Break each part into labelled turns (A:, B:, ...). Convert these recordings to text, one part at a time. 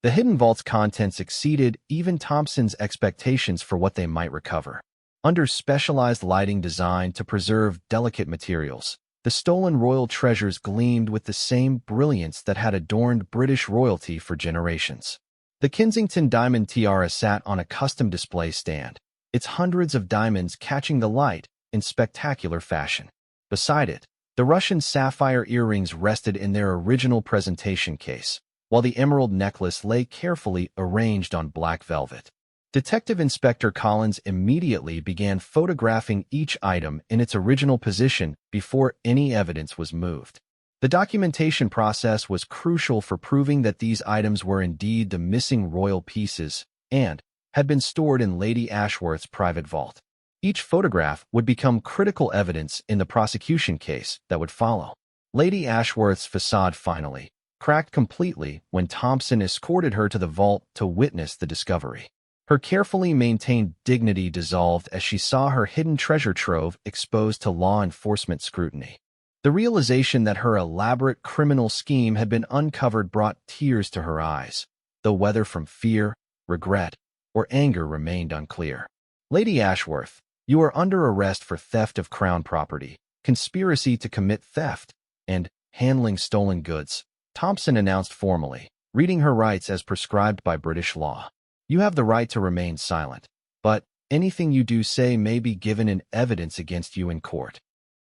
A: The hidden vault's contents exceeded even Thompson's expectations for what they might recover. Under specialized lighting designed to preserve delicate materials, the stolen royal treasures gleamed with the same brilliance that had adorned British royalty for generations. The Kensington diamond tiara sat on a custom display stand, its hundreds of diamonds catching the light in spectacular fashion. Beside it, the Russian sapphire earrings rested in their original presentation case, while the emerald necklace lay carefully arranged on black velvet. Detective Inspector Collins immediately began photographing each item in its original position before any evidence was moved. The documentation process was crucial for proving that these items were indeed the missing royal pieces and had been stored in Lady Ashworth's private vault. Each photograph would become critical evidence in the prosecution case that would follow. Lady Ashworth's facade finally cracked completely when Thompson escorted her to the vault to witness the discovery. Her carefully maintained dignity dissolved as she saw her hidden treasure trove exposed to law enforcement scrutiny. The realization that her elaborate criminal scheme had been uncovered brought tears to her eyes, though whether from fear, regret, or anger remained unclear. Lady Ashworth, you are under arrest for theft of crown property, conspiracy to commit theft, and handling stolen goods, Thompson announced formally, reading her rights as prescribed by British law. You have the right to remain silent, but anything you do say may be given in evidence against you in court.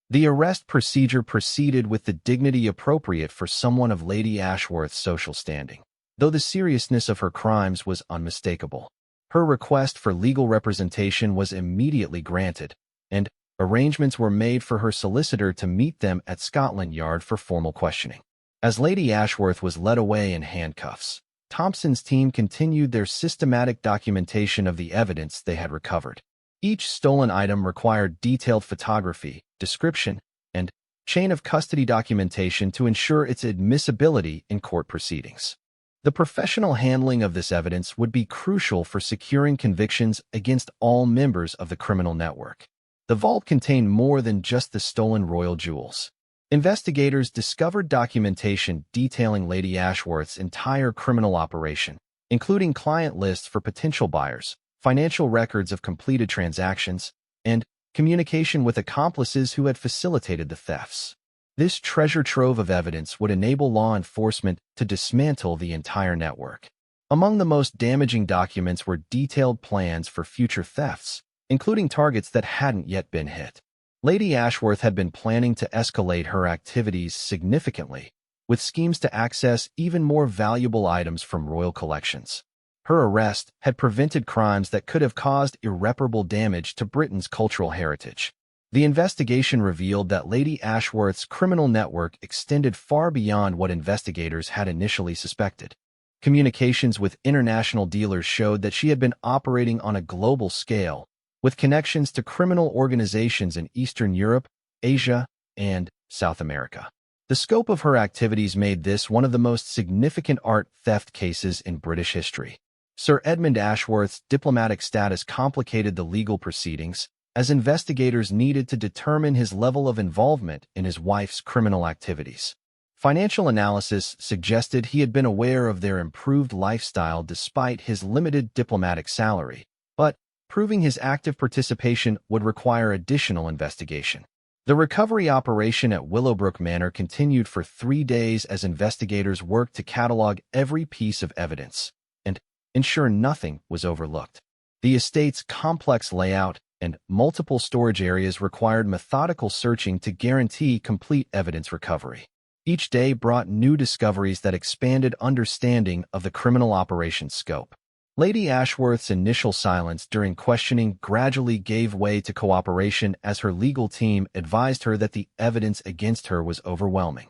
A: The arrest procedure proceeded with the dignity appropriate for someone of Lady Ashworth's social standing, though the seriousness of her crimes was unmistakable. Her request for legal representation was immediately granted, and arrangements were made for her solicitor to meet them at Scotland Yard for formal questioning. As Lady Ashworth was led away in handcuffs, Thompson's team continued their systematic documentation of the evidence they had recovered. Each stolen item required detailed photography, description, and chain of custody documentation to ensure its admissibility in court proceedings. The professional handling of this evidence would be crucial for securing convictions against all members of the criminal network. The vault contained more than just the stolen royal jewels. Investigators discovered documentation detailing Lady Ashworth's entire criminal operation, including client lists for potential buyers, financial records of completed transactions, and communication with accomplices who had facilitated the thefts. This treasure trove of evidence would enable law enforcement to dismantle the entire network. Among the most damaging documents were detailed plans for future thefts, including targets that hadn't yet been hit. Lady Ashworth had been planning to escalate her activities significantly, with schemes to access even more valuable items from royal collections. Her arrest had prevented crimes that could have caused irreparable damage to Britain's cultural heritage. The investigation revealed that Lady Ashworth's criminal network extended far beyond what investigators had initially suspected. Communications with international dealers showed that she had been operating on a global scale, with connections to criminal organizations in Eastern Europe, Asia, and South America. The scope of her activities made this one of the most significant art theft cases in British history. Sir Edmund Ashworth's diplomatic status complicated the legal proceedings, as investigators needed to determine his level of involvement in his wife's criminal activities. Financial analysis suggested he had been aware of their improved lifestyle despite his limited diplomatic salary, but proving his active participation would require additional investigation. The recovery operation at Willowbrook Manor continued for 3 days as investigators worked to catalog every piece of evidence and ensure nothing was overlooked. The estate's complex layout and multiple storage areas required methodical searching to guarantee complete evidence recovery. Each day brought new discoveries that expanded understanding of the criminal operation's scope. Lady Ashworth's initial silence during questioning gradually gave way to cooperation as her legal team advised her that the evidence against her was overwhelming.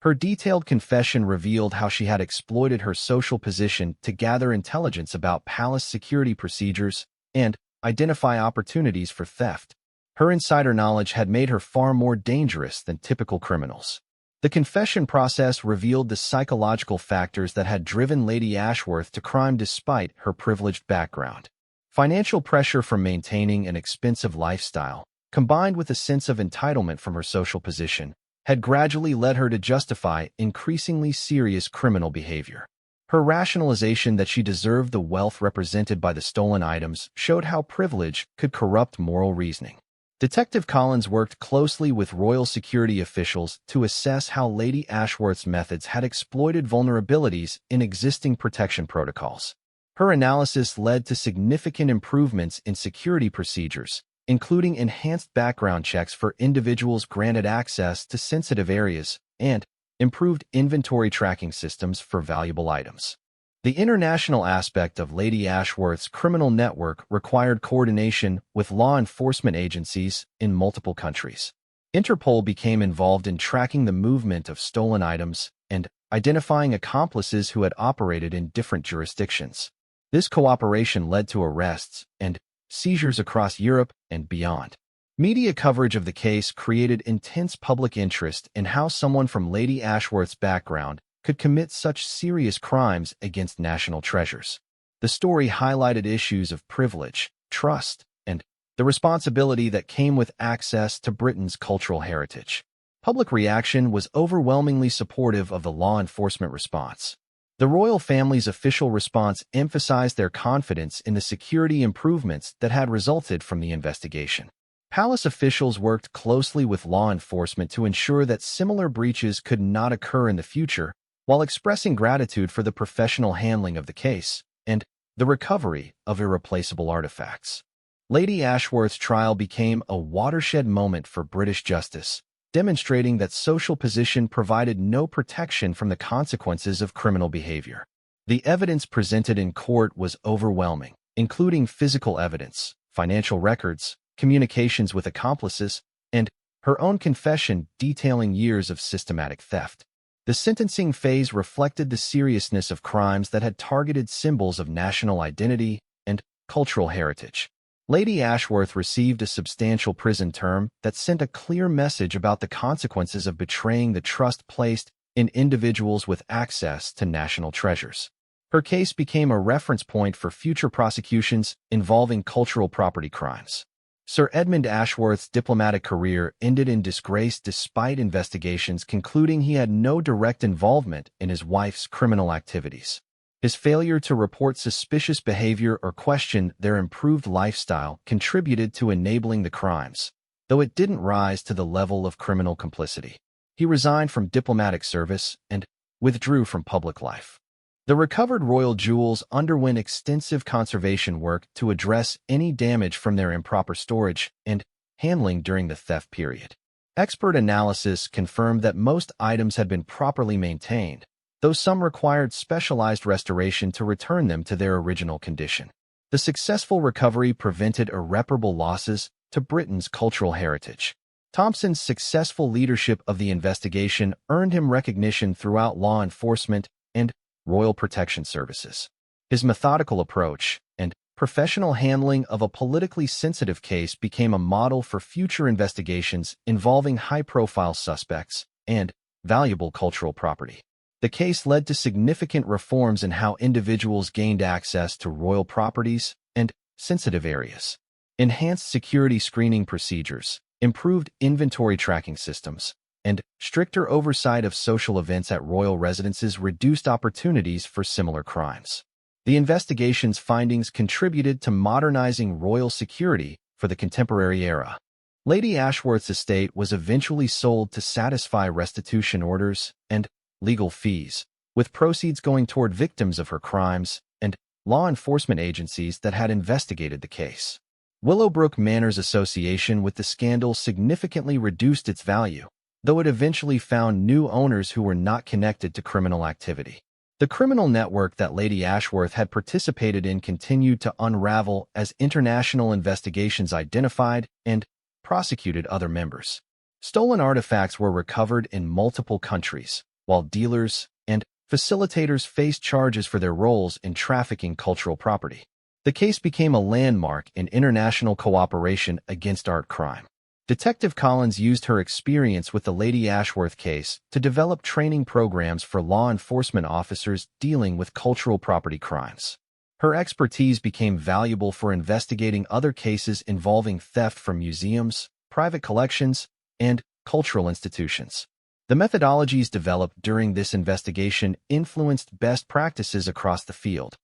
A: Her detailed confession revealed how she had exploited her social position to gather intelligence about palace security procedures and identify opportunities for theft. Her insider knowledge had made her far more dangerous than typical criminals. The confession process revealed the psychological factors that had driven Lady Ashworth to crime despite her privileged background. Financial pressure from maintaining an expensive lifestyle, combined with a sense of entitlement from her social position, had gradually led her to justify increasingly serious criminal behavior. Her rationalization that she deserved the wealth represented by the stolen items showed how privilege could corrupt moral reasoning. Detective Collins worked closely with royal security officials to assess how Lady Ashworth's methods had exploited vulnerabilities in existing protection protocols. Her analysis led to significant improvements in security procedures, including enhanced background checks for individuals granted access to sensitive areas and improved inventory tracking systems for valuable items. The international aspect of Lady Ashworth's criminal network required coordination with law enforcement agencies in multiple countries. Interpol became involved in tracking the movement of stolen items and identifying accomplices who had operated in different jurisdictions. This cooperation led to arrests and seizures across Europe and beyond. Media coverage of the case created intense public interest in how someone from Lady Ashworth's background could commit such serious crimes against national treasures. The story highlighted issues of privilege, trust, and the responsibility that came with access to Britain's cultural heritage. Public reaction was overwhelmingly supportive of the law enforcement response. The royal family's official response emphasized their confidence in the security improvements that had resulted from the investigation. Palace officials worked closely with law enforcement to ensure that similar breaches could not occur in the future, while expressing gratitude for the professional handling of the case and the recovery of irreplaceable artifacts. Lady Ashworth's trial became a watershed moment for British justice, demonstrating that social position provided no protection from the consequences of criminal behavior. The evidence presented in court was overwhelming, including physical evidence, financial records, communications with accomplices, and her own confession detailing years of systematic theft. The sentencing phase reflected the seriousness of crimes that had targeted symbols of national identity and cultural heritage. Lady Ashworth received a substantial prison term that sent a clear message about the consequences of betraying the trust placed in individuals with access to national treasures. Her case became a reference point for future prosecutions involving cultural property crimes. Sir Edmund Ashworth's diplomatic career ended in disgrace despite investigations concluding he had no direct involvement in his wife's criminal activities. His failure to report suspicious behavior or question their improved lifestyle contributed to enabling the crimes, though it didn't rise to the level of criminal complicity. He resigned from diplomatic service and withdrew from public life. The recovered royal jewels underwent extensive conservation work to address any damage from their improper storage and handling during the theft period. Expert analysis confirmed that most items had been properly maintained, though some required specialized restoration to return them to their original condition. The successful recovery prevented irreparable losses to Britain's cultural heritage. Thompson's successful leadership of the investigation earned him recognition throughout law enforcement and royal protection services. His methodical approach and professional handling of a politically sensitive case became a model for future investigations involving high-profile suspects and valuable cultural property. The case led to significant reforms in how individuals gained access to royal properties and sensitive areas. Enhanced security screening procedures, improved inventory tracking systems, and stricter oversight of social events at royal residences reduced opportunities for similar crimes. The investigation's findings contributed to modernizing royal security for the contemporary era. Lady Ashworth's estate was eventually sold to satisfy restitution orders and legal fees, with proceeds going toward victims of her crimes and law enforcement agencies that had investigated the case. Willowbrook Manor's association with the scandal significantly reduced its value, though it eventually found new owners who were not connected to criminal activity. The criminal network that Lady Ashworth had participated in continued to unravel as international investigations identified and prosecuted other members. Stolen artifacts were recovered in multiple countries, while dealers and facilitators faced charges for their roles in trafficking cultural property. The case became a landmark in international cooperation against art crime. Detective Collins used her experience with the Lady Ashworth case to develop training programs for law enforcement officers dealing with cultural property crimes. Her expertise became valuable for investigating other cases involving theft from museums, private collections, and cultural institutions. The methodologies developed during this investigation influenced best practices across the field.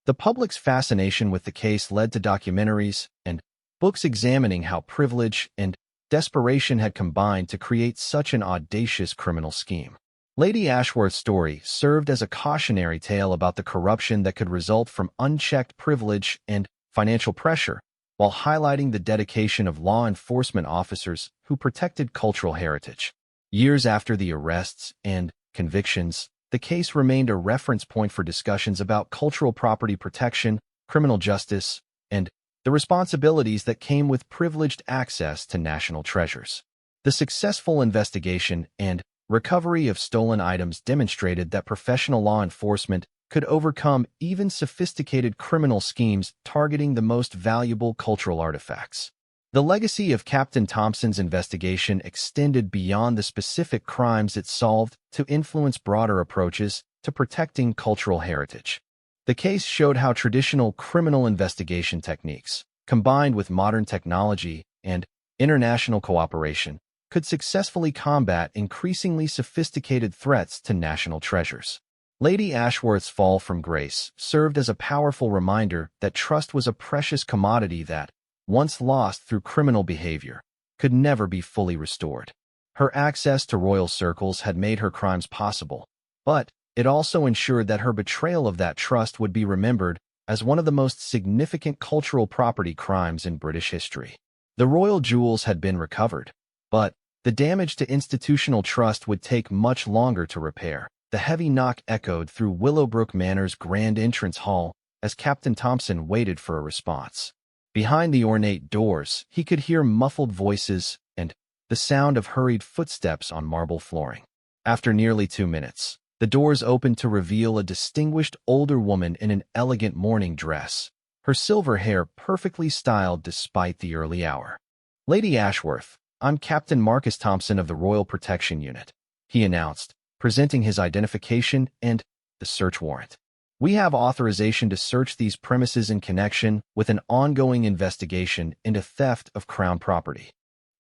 A: The public's fascination with the case led to documentaries and books examining how privilege and desperation had combined to create such an audacious criminal scheme. Lady Ashworth's story served as a cautionary tale about the corruption that could result from unchecked privilege and financial pressure, while highlighting the dedication of law enforcement officers who protected cultural heritage. Years after the arrests and convictions, the case remained a reference point for discussions about cultural property protection, criminal justice, and the responsibilities that came with privileged access to national treasures. The successful investigation and recovery of stolen items demonstrated that professional law enforcement could overcome even sophisticated criminal schemes targeting the most valuable cultural artifacts. The legacy of Captain Thompson's investigation extended beyond the specific crimes it solved to influence broader approaches to protecting cultural heritage. The case showed how traditional criminal investigation techniques, combined with modern technology and international cooperation, could successfully combat increasingly sophisticated threats to national treasures. Lady Ashworth's fall from grace served as a powerful reminder that trust was a precious commodity that, once lost through criminal behavior, could never be fully restored. Her access to royal circles had made her crimes possible, but it also ensured that her betrayal of that trust would be remembered as one of the most significant cultural property crimes in British history. The royal jewels had been recovered, but the damage to institutional trust would take much longer to repair. The heavy knock echoed through Willowbrook Manor's grand entrance hall as Captain Thompson waited for a response. Behind the ornate doors, he could hear muffled voices and the sound of hurried footsteps on marble flooring. After nearly 2 minutes, the doors opened to reveal a distinguished older woman in an elegant morning dress, her silver hair perfectly styled despite the early hour. "Lady Ashworth, I'm Captain Marcus Thompson of the Royal Protection Unit," he announced, presenting his identification and the search warrant. "We have authorization to search these premises in connection with an ongoing investigation into theft of Crown property."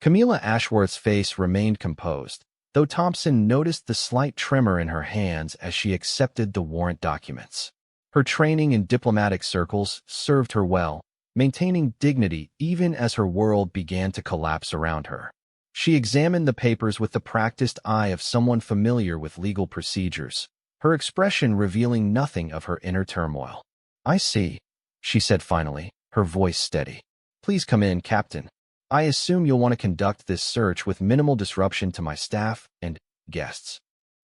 A: Camila Ashworth's face remained composed, though Thompson noticed the slight tremor in her hands as she accepted the warrant documents. Her training in diplomatic circles served her well, maintaining dignity even as her world began to collapse around her. She examined the papers with the practiced eye of someone familiar with legal procedures, her expression revealing nothing of her inner turmoil. "I see," she said finally, her voice steady. "Please come in, Captain. I assume you'll want to conduct this search with minimal disruption to my staff and guests."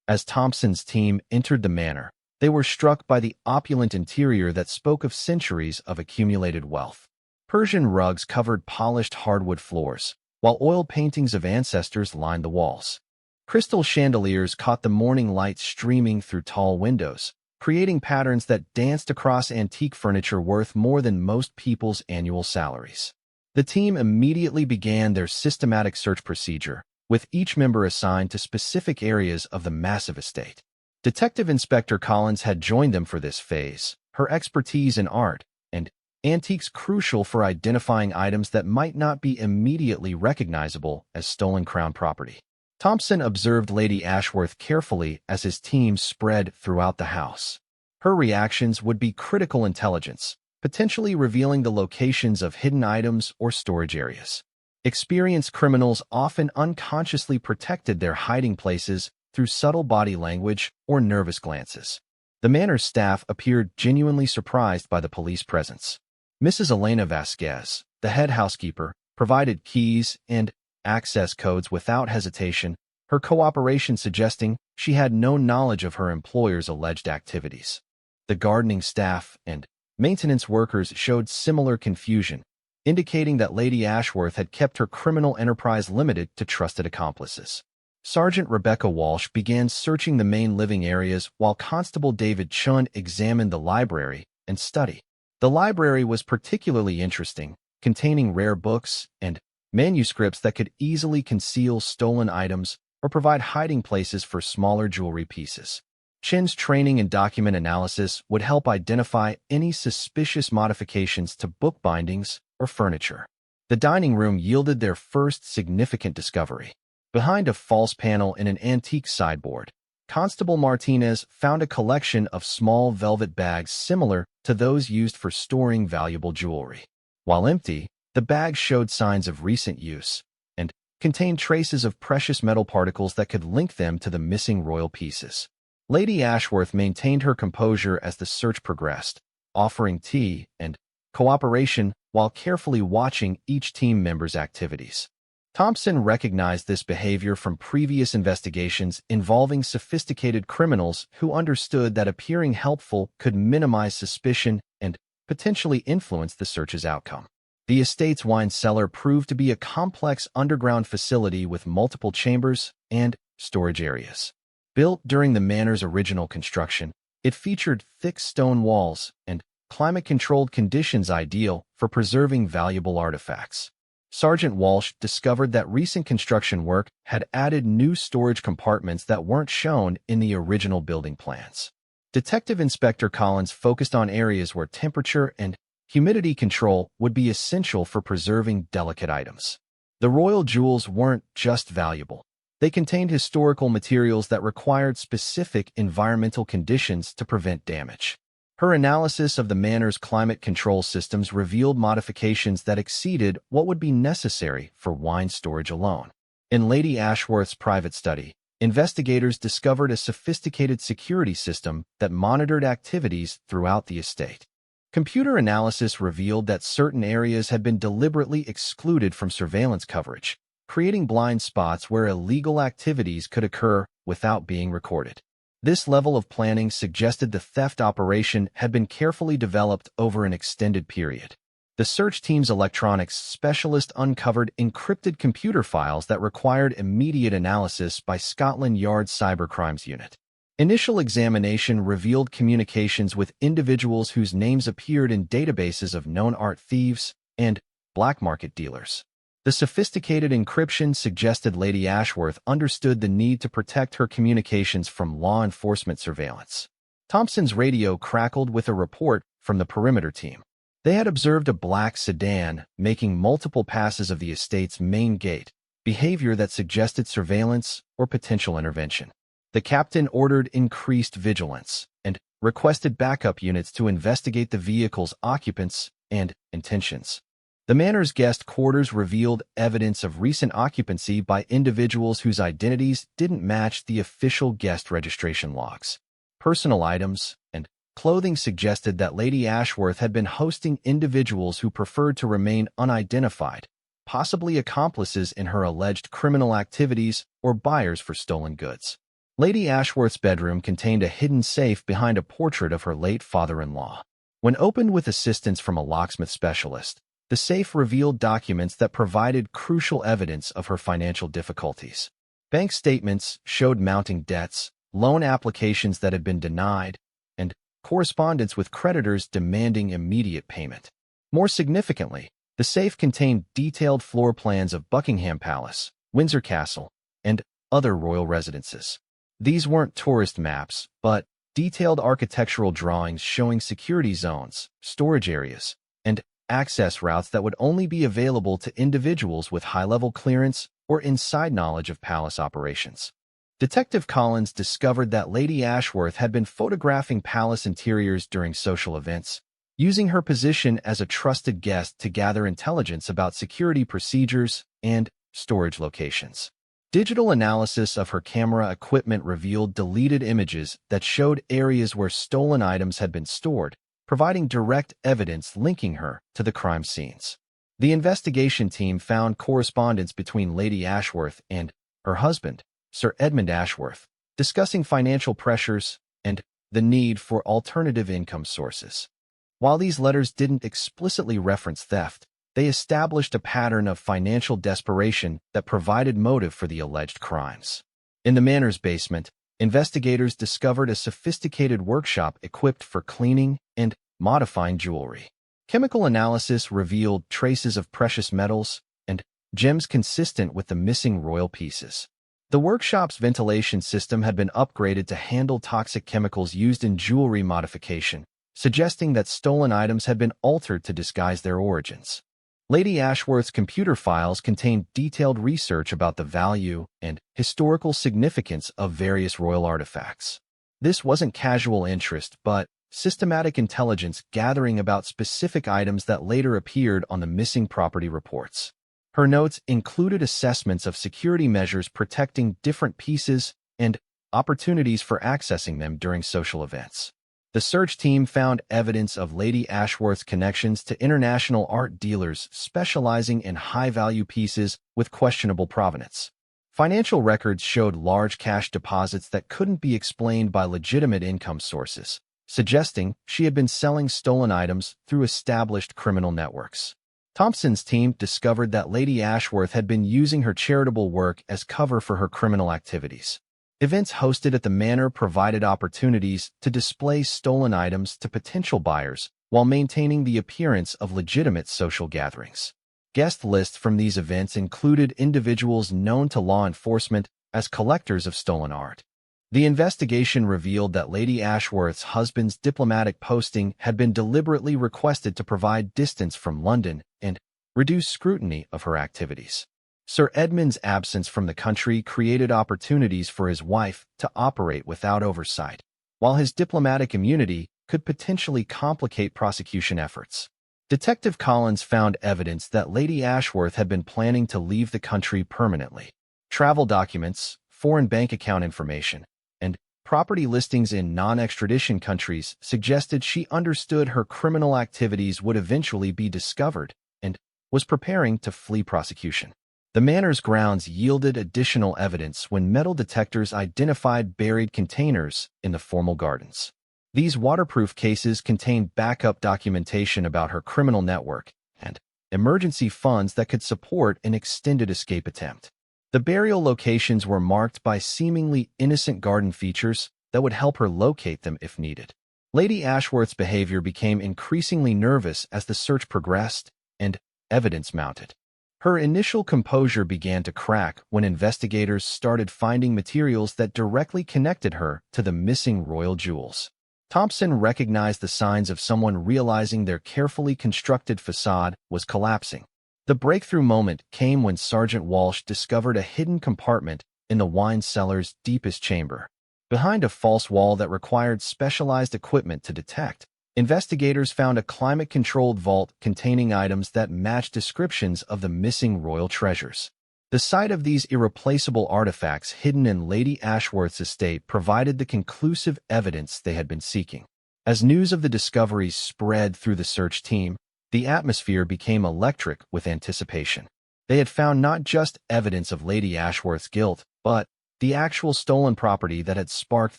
A: As Thompson's team entered the manor, they were struck by the opulent interior that spoke of centuries of accumulated wealth. Persian rugs covered polished hardwood floors, while oil paintings of ancestors lined the walls. Crystal chandeliers caught the morning light streaming through tall windows, creating patterns that danced across antique furniture worth more than most people's annual salaries. The team immediately began their systematic search procedure, with each member assigned to specific areas of the massive estate. Detective Inspector Collins had joined them for this phase, her expertise in art and antiques crucial for identifying items that might not be immediately recognizable as stolen Crown property. Thompson observed Lady Ashworth carefully as his team spread throughout the house. Her reactions would be critical intelligence, potentially revealing the locations of hidden items or storage areas. Experienced criminals often unconsciously protected their hiding places through subtle body language or nervous glances. The manor's staff appeared genuinely surprised by the police presence. Mrs. Elena Vasquez, the head housekeeper, provided keys and access codes without hesitation, her cooperation suggesting she had no knowledge of her employer's alleged activities. The gardening staff and maintenance workers showed similar confusion, indicating that Lady Ashworth had kept her criminal enterprise limited to trusted accomplices. Sergeant Rebecca Walsh began searching the main living areas while Constable David Chun examined the library and study. The library was particularly interesting, containing rare books and manuscripts that could easily conceal stolen items or provide hiding places for smaller jewelry pieces. Chin's training in document analysis would help identify any suspicious modifications to book bindings or furniture. The dining room yielded their first significant discovery. Behind a false panel in an antique sideboard, Constable Martinez found a collection of small velvet bags similar to those used for storing valuable jewelry. While empty, the bags showed signs of recent use and contained traces of precious metal particles that could link them to the missing royal pieces. Lady Ashworth maintained her composure as the search progressed, offering tea and cooperation while carefully watching each team member's activities. Thompson recognized this behavior from previous investigations involving sophisticated criminals who understood that appearing helpful could minimize suspicion and potentially influence the search's outcome. The estate's wine cellar proved to be a complex underground facility with multiple chambers and storage areas. Built during the manor's original construction, it featured thick stone walls and climate-controlled conditions ideal for preserving valuable artifacts. Sergeant Walsh discovered that recent construction work had added new storage compartments that weren't shown in the original building plans. Detective Inspector Collins focused on areas where temperature and humidity control would be essential for preserving delicate items. The royal jewels weren't just valuable. They contained historical materials that required specific environmental conditions to prevent damage. Her analysis of the manor's climate control systems revealed modifications that exceeded what would be necessary for wine storage alone. In Lady Ashworth's private study, investigators discovered a sophisticated security system that monitored activities throughout the estate. Computer analysis revealed that certain areas had been deliberately excluded from surveillance coverage, creating blind spots where illegal activities could occur without being recorded. This level of planning suggested the theft operation had been carefully developed over an extended period. The search team's electronics specialist uncovered encrypted computer files that required immediate analysis by Scotland Yard's Cybercrimes Unit. Initial examination revealed communications with individuals whose names appeared in databases of known art thieves and black market dealers. The sophisticated encryption suggested Lady Ashworth understood the need to protect her communications from law enforcement surveillance. Thompson's radio crackled with a report from the perimeter team. They had observed a black sedan making multiple passes of the estate's main gate, behavior that suggested surveillance or potential intervention. The captain ordered increased vigilance and requested backup units to investigate the vehicle's occupants and intentions. The manor's guest quarters revealed evidence of recent occupancy by individuals whose identities didn't match the official guest registration logs. Personal items and clothing suggested that Lady Ashworth had been hosting individuals who preferred to remain unidentified, possibly accomplices in her alleged criminal activities or buyers for stolen goods. Lady Ashworth's bedroom contained a hidden safe behind a portrait of her late father-in-law. When opened with assistance from a locksmith specialist, the safe revealed documents that provided crucial evidence of her financial difficulties. Bank statements showed mounting debts, loan applications that had been denied, and correspondence with creditors demanding immediate payment. More significantly, the safe contained detailed floor plans of Buckingham Palace, Windsor Castle, and other royal residences. These weren't tourist maps, but detailed architectural drawings showing security zones, storage areas, and access routes that would only be available to individuals with high-level clearance or inside knowledge of palace operations. Detective Collins discovered that Lady Ashworth had been photographing palace interiors during social events, using her position as a trusted guest to gather intelligence about security procedures and storage locations. Digital analysis of her camera equipment revealed deleted images that showed areas where stolen items had been stored, providing direct evidence linking her to the crime scenes. The investigation team found correspondence between Lady Ashworth and her husband, Sir Edmund Ashworth, discussing financial pressures and the need for alternative income sources. While these letters didn't explicitly reference theft, they established a pattern of financial desperation that provided motive for the alleged crimes. In the manor's basement, investigators discovered a sophisticated workshop equipped for cleaning and modifying jewelry. Chemical analysis revealed traces of precious metals and gems consistent with the missing royal pieces. The workshop's ventilation system had been upgraded to handle toxic chemicals used in jewelry modification, suggesting that stolen items had been altered to disguise their origins. Lady Ashworth's computer files contained detailed research about the value and historical significance of various royal artifacts. This wasn't casual interest, but systematic intelligence gathering about specific items that later appeared on the missing property reports. Her notes included assessments of security measures protecting different pieces and opportunities for accessing them during social events. The search team found evidence of Lady Ashworth's connections to international art dealers specializing in high-value pieces with questionable provenance. Financial records showed large cash deposits that couldn't be explained by legitimate income sources, suggesting she had been selling stolen items through established criminal networks. Thompson's team discovered that Lady Ashworth had been using her charitable work as cover for her criminal activities. Events hosted at the manor provided opportunities to display stolen items to potential buyers while maintaining the appearance of legitimate social gatherings. Guest lists from these events included individuals known to law enforcement as collectors of stolen art. The investigation revealed that Lady Ashworth's husband's diplomatic posting had been deliberately requested to provide distance from London and reduce scrutiny of her activities. Sir Edmund's absence from the country created opportunities for his wife to operate without oversight, while his diplomatic immunity could potentially complicate prosecution efforts. Detective Collins found evidence that Lady Ashworth had been planning to leave the country permanently. Travel documents, foreign bank account information, and property listings in non-extradition countries suggested she understood her criminal activities would eventually be discovered and was preparing to flee prosecution. The manor's grounds yielded additional evidence when metal detectors identified buried containers in the formal gardens. These waterproof cases contained backup documentation about her criminal network and emergency funds that could support an extended escape attempt. The burial locations were marked by seemingly innocent garden features that would help her locate them if needed. Lady Ashworth's behavior became increasingly nervous as the search progressed and evidence mounted. Her initial composure began to crack when investigators started finding materials that directly connected her to the missing royal jewels. Thompson recognized the signs of someone realizing their carefully constructed facade was collapsing. The breakthrough moment came when Sergeant Walsh discovered a hidden compartment in the wine cellar's deepest chamber. Behind a false wall that required specialized equipment to detect, investigators found a climate-controlled vault containing items that matched descriptions of the missing royal treasures. The sight of these irreplaceable artifacts hidden in Lady Ashworth's estate provided the conclusive evidence they had been seeking. As news of the discoveries spread through the search team, the atmosphere became electric with anticipation. They had found not just evidence of Lady Ashworth's guilt, but the actual stolen property that had sparked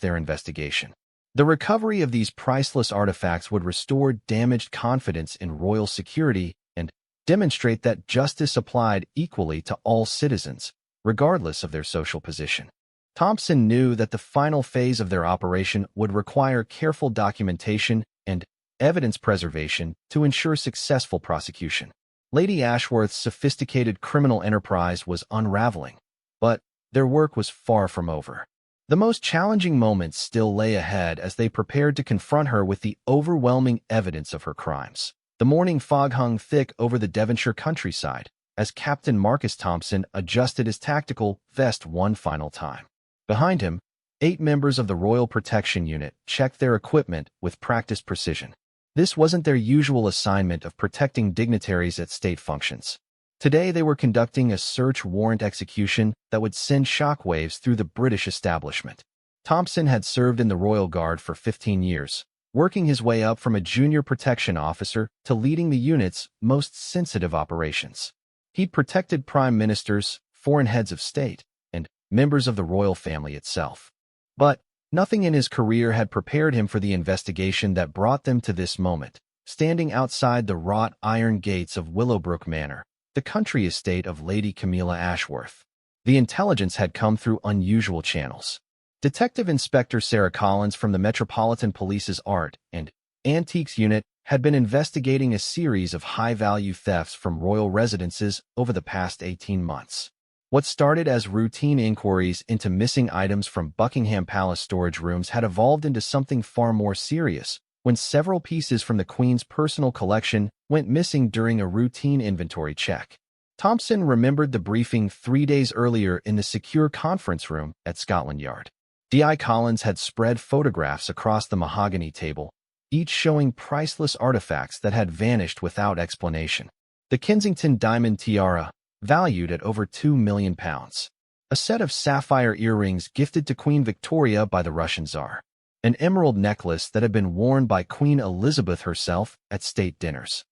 A: their investigation. The recovery of these priceless artifacts would restore damaged confidence in royal security and demonstrate that justice applied equally to all citizens, regardless of their social position. Thompson knew that the final phase of their operation would require careful documentation and evidence preservation to ensure successful prosecution. Lady Ashworth's sophisticated criminal enterprise was unraveling, but their work was far from over. The most challenging moments still lay ahead as they prepared to confront her with the overwhelming evidence of her crimes. The morning fog hung thick over the Devonshire countryside as Captain Marcus Thompson adjusted his tactical vest one final time. Behind him, 8 members of the Royal Protection Unit checked their equipment with practiced precision. This wasn't their usual assignment of protecting dignitaries at state functions. Today they were conducting a search warrant execution that would send shockwaves through the British establishment. Thompson had served in the Royal Guard for 15 years, working his way up from a junior protection officer to leading the unit's most sensitive operations. He'd protected prime ministers, foreign heads of state, and members of the royal family itself. But nothing in his career had prepared him for the investigation that brought them to this moment, standing outside the wrought iron gates of Willowbrook Manor, the country estate of Lady Camila Ashworth. The intelligence had come through unusual channels. Detective Inspector Sarah Collins from the Metropolitan Police's Art and Antiques Unit had been investigating a series of high-value thefts from royal residences over the past 18 months. What started as routine inquiries into missing items from Buckingham Palace storage rooms had evolved into something far more serious, when several pieces from the Queen's personal collection went missing during a routine inventory check. Thompson remembered the briefing 3 days earlier in the secure conference room at Scotland Yard. D.I. Collins had spread photographs across the mahogany table, each showing priceless artifacts that had vanished without explanation. The Kensington diamond tiara, valued at over £2 million. A set of sapphire earrings gifted to Queen Victoria by the Russian Tsar. An emerald necklace that had been worn by Queen Elizabeth herself at state dinners.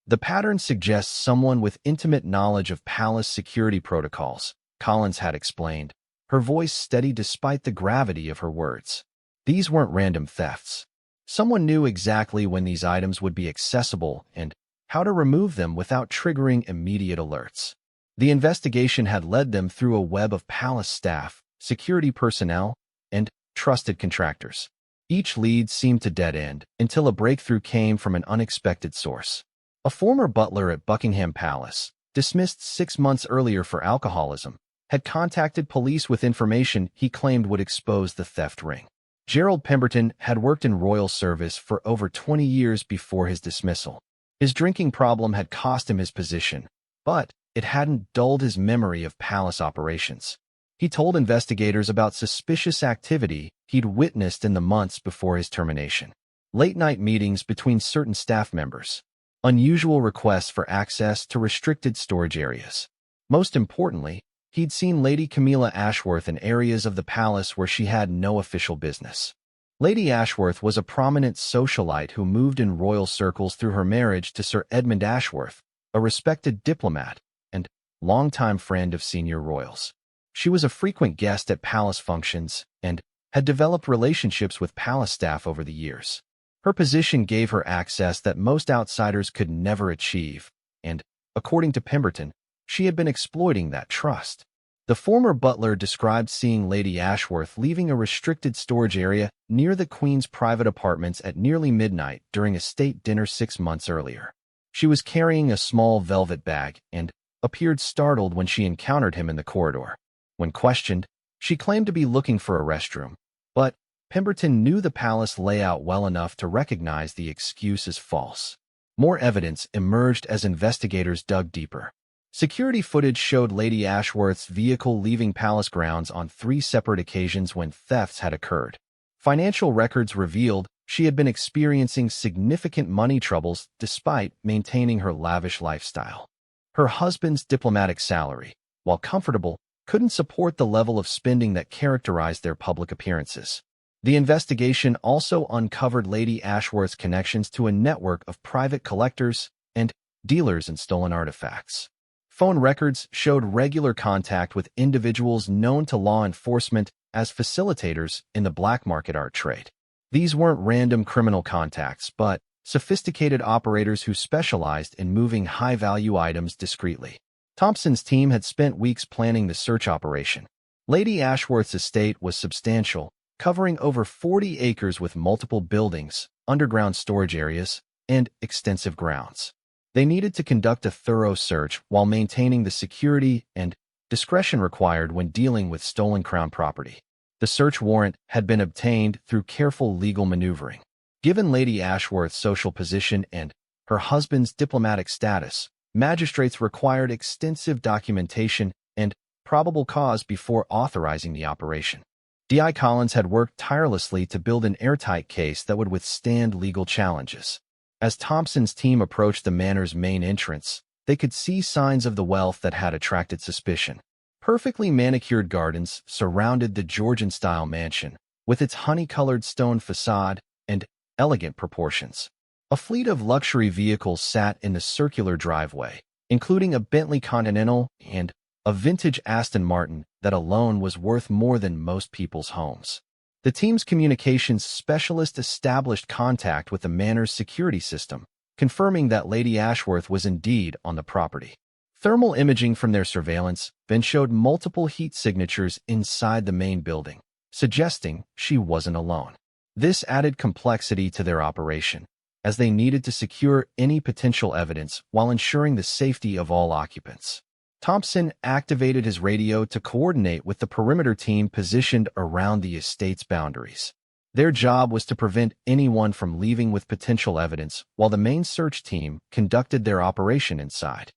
A: The pattern suggests someone with intimate knowledge of palace security protocols, Collins had explained, her voice steady despite the gravity of her words. These weren't random thefts. Someone knew exactly when these items would be accessible and how to remove them without triggering immediate alerts. The investigation had led them through a web of palace staff, security personnel, and trusted contractors. Each lead seemed to dead end until a breakthrough came from an unexpected source. A former butler at Buckingham Palace, dismissed 6 months earlier for alcoholism, had contacted police with information he claimed would expose the theft ring. Gerald Pemberton had worked in royal service for over 20 years before his dismissal. His drinking problem had cost him his position, but it hadn't dulled his memory of palace operations. He told investigators about suspicious activity he'd witnessed in the months before his termination. Late-night meetings between certain staff members. Unusual requests for access to restricted storage areas. Most importantly, he'd seen Lady Camila Ashworth in areas of the palace where she had no official business. Lady Ashworth was a prominent socialite who moved in royal circles through her marriage to Sir Edmund Ashworth, a respected diplomat and longtime friend of senior royals. She was a frequent guest at palace functions and had developed relationships with palace staff over the years. Her position gave her access that most outsiders could never achieve, and, according to Pemberton, she had been exploiting that trust. The former butler described seeing Lady Ashworth leaving a restricted storage area near the Queen's private apartments at nearly midnight during a state dinner 6 months earlier. She was carrying a small velvet bag and appeared startled when she encountered him in the corridor. When questioned, she claimed to be looking for a restroom, but Pemberton knew the palace layout well enough to recognize the excuse as false. More evidence emerged as investigators dug deeper. Security footage showed Lady Ashworth's vehicle leaving palace grounds on 3 separate occasions when thefts had occurred. Financial records revealed she had been experiencing significant money troubles despite maintaining her lavish lifestyle. Her husband's diplomatic salary, while comfortable, couldn't support the level of spending that characterized their public appearances. The investigation also uncovered Lady Ashworth's connections to a network of private collectors and dealers in stolen artifacts. Phone records showed regular contact with individuals known to law enforcement as facilitators in the black market art trade. These weren't random criminal contacts, but sophisticated operators who specialized in moving high-value items discreetly. Thompson's team had spent weeks planning the search operation. Lady Ashworth's estate was substantial, covering over 40 acres with multiple buildings, underground storage areas, and extensive grounds. They needed to conduct a thorough search while maintaining the security and discretion required when dealing with stolen crown property. The search warrant had been obtained through careful legal maneuvering. Given Lady Ashworth's social position and her husband's diplomatic status, magistrates required extensive documentation and probable cause before authorizing the operation. D.I. Collins had worked tirelessly to build an airtight case that would withstand legal challenges. As Thompson's team approached the manor's main entrance, they could see signs of the wealth that had attracted suspicion. Perfectly manicured gardens surrounded the Georgian-style mansion, with its honey-colored stone facade and elegant proportions. A fleet of luxury vehicles sat in the circular driveway, including a Bentley Continental and a vintage Aston Martin that alone was worth more than most people's homes. The team's communications specialist established contact with the manor's security system, confirming that Lady Ashworth was indeed on the property. Thermal imaging from their surveillance then showed multiple heat signatures inside the main building, suggesting she wasn't alone. This added complexity to their operation, as they needed to secure any potential evidence while ensuring the safety of all occupants. Thompson activated his radio to coordinate with the perimeter team positioned around the estate's boundaries. Their job was to prevent anyone from leaving with potential evidence while the main search team conducted their operation inside.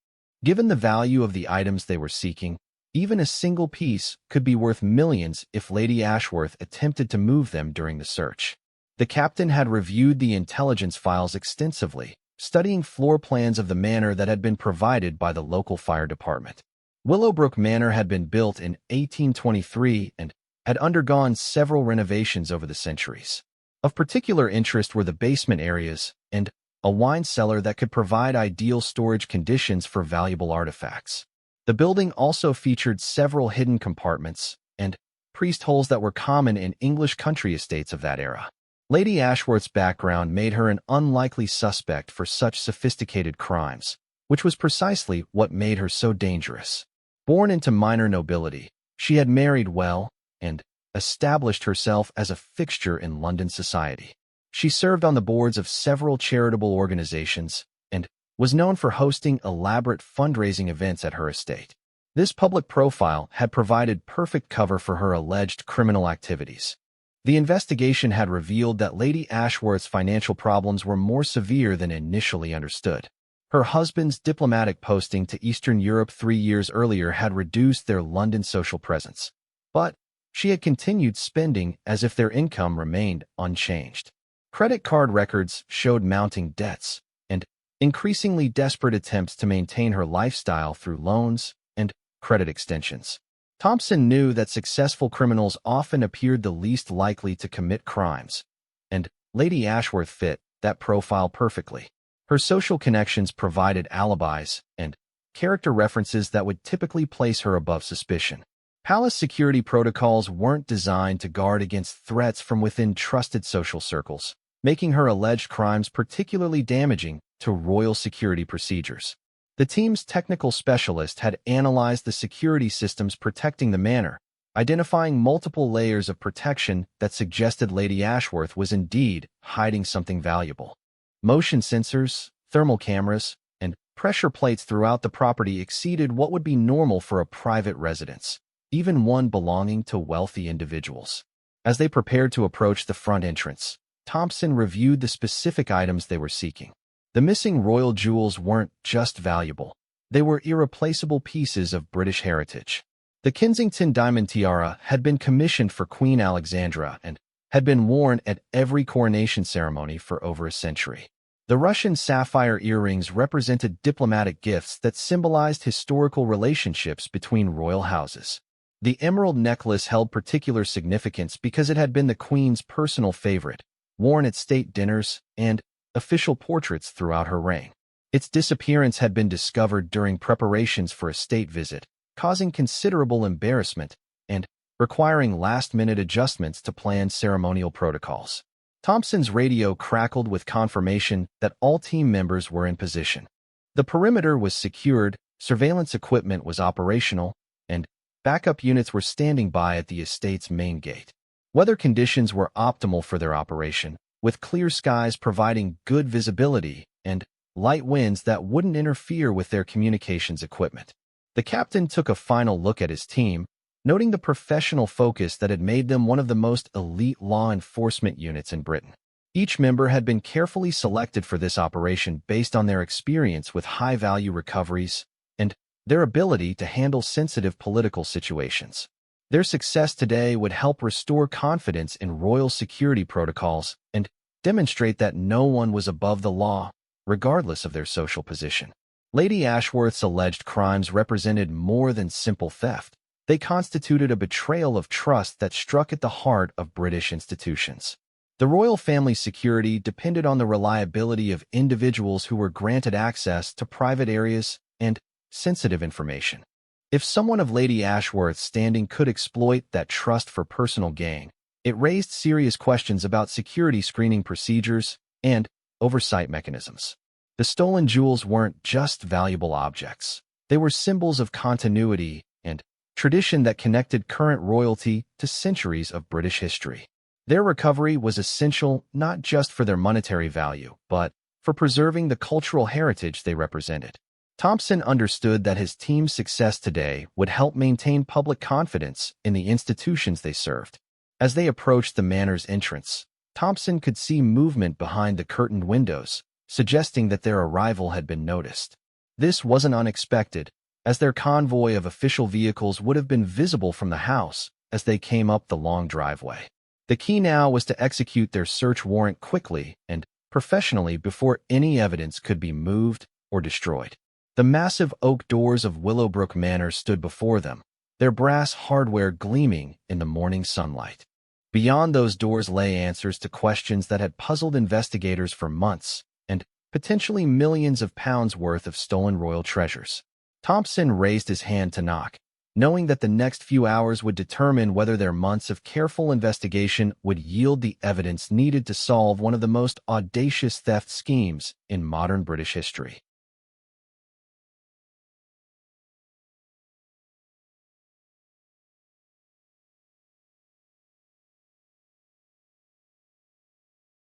A: Given the value of the items they were seeking, even a single piece could be worth millions if Lady Ashworth attempted to move them during the search. The captain had reviewed the intelligence files extensively, studying floor plans of the manor that had been provided by the local fire department. Willowbrook Manor had been built in 1823 and had undergone several renovations over the centuries. Of particular interest were the basement areas and a wine cellar that could provide ideal storage conditions for valuable artifacts. The building also featured several hidden compartments and priest holes that were common in English country estates of that era. Lady Ashworth's background made her an unlikely suspect for such sophisticated crimes, which was precisely what made her so dangerous. Born into minor nobility, she had married well and established herself as a fixture in London society. She served on the boards of several charitable organizations and was known for hosting elaborate fundraising events at her estate. This public profile had provided perfect cover for her alleged criminal activities. The investigation had revealed that Lady Ashworth's financial problems were more severe than initially understood. Her husband's diplomatic posting to Eastern Europe 3 years earlier had reduced their London social presence, but she had continued spending as if their income remained unchanged. Credit card records showed mounting debts and increasingly desperate attempts to maintain her lifestyle through loans and credit extensions. Thompson knew that successful criminals often appeared the least likely to commit crimes, and Lady Ashworth fit that profile perfectly. Her social connections provided alibis and character references that would typically place her above suspicion. Palace security protocols weren't designed to guard against threats from within trusted social circles, making her alleged crimes particularly damaging to royal security procedures. The team's technical specialist had analyzed the security systems protecting the manor, identifying multiple layers of protection that suggested Lady Ashworth was indeed hiding something valuable. Motion sensors, thermal cameras, and pressure plates throughout the property exceeded what would be normal for a private residence, even one belonging to wealthy individuals. As they prepared to approach the front entrance, Thompson reviewed the specific items they were seeking. The missing royal jewels weren't just valuable. They were irreplaceable pieces of British heritage. The Kensington diamond tiara had been commissioned for Queen Alexandra and had been worn at every coronation ceremony for over a century. The Russian sapphire earrings represented diplomatic gifts that symbolized historical relationships between royal houses. The emerald necklace held particular significance because it had been the Queen's personal favorite, worn at state dinners and official portraits throughout her reign. Its disappearance had been discovered during preparations for a state visit, causing considerable embarrassment and requiring last-minute adjustments to planned ceremonial protocols. Thompson's radio crackled with confirmation that all team members were in position. The perimeter was secured, surveillance equipment was operational, and backup units were standing by at the estate's main gate. Weather conditions were optimal for their operation, with clear skies providing good visibility and light winds that wouldn't interfere with their communications equipment. The captain took a final look at his team, noting the professional focus that had made them one of the most elite law enforcement units in Britain. Each member had been carefully selected for this operation based on their experience with high-value recoveries and their ability to handle sensitive political situations. Their success today would help restore confidence in royal security protocols and demonstrate that no one was above the law, regardless of their social position. Lady Ashworth's alleged crimes represented more than simple theft. They constituted a betrayal of trust that struck at the heart of British institutions. The royal family's security depended on the reliability of individuals who were granted access to private areas and sensitive information. If someone of Lady Ashworth's standing could exploit that trust for personal gain, it raised serious questions about security screening procedures and oversight mechanisms. The stolen jewels weren't just valuable objects. They were symbols of continuity and tradition that connected current royalty to centuries of British history. Their recovery was essential not just for their monetary value, but for preserving the cultural heritage they represented. Thompson understood that his team's success today would help maintain public confidence in the institutions they served. As they approached the manor's entrance, Thompson could see movement behind the curtained windows, suggesting that their arrival had been noticed. This wasn't unexpected, as their convoy of official vehicles would have been visible from the house as they came up the long driveway. The key now was to execute their search warrant quickly and professionally before any evidence could be moved or destroyed. The massive oak doors of Willowbrook Manor stood before them, their brass hardware gleaming in the morning sunlight. Beyond those doors lay answers to questions that had puzzled investigators for months, and potentially millions of pounds worth of stolen royal treasures. Thompson raised his hand to knock, knowing that the next few hours would determine whether their months of careful investigation would yield the evidence needed to solve one of the most audacious theft schemes in modern British history.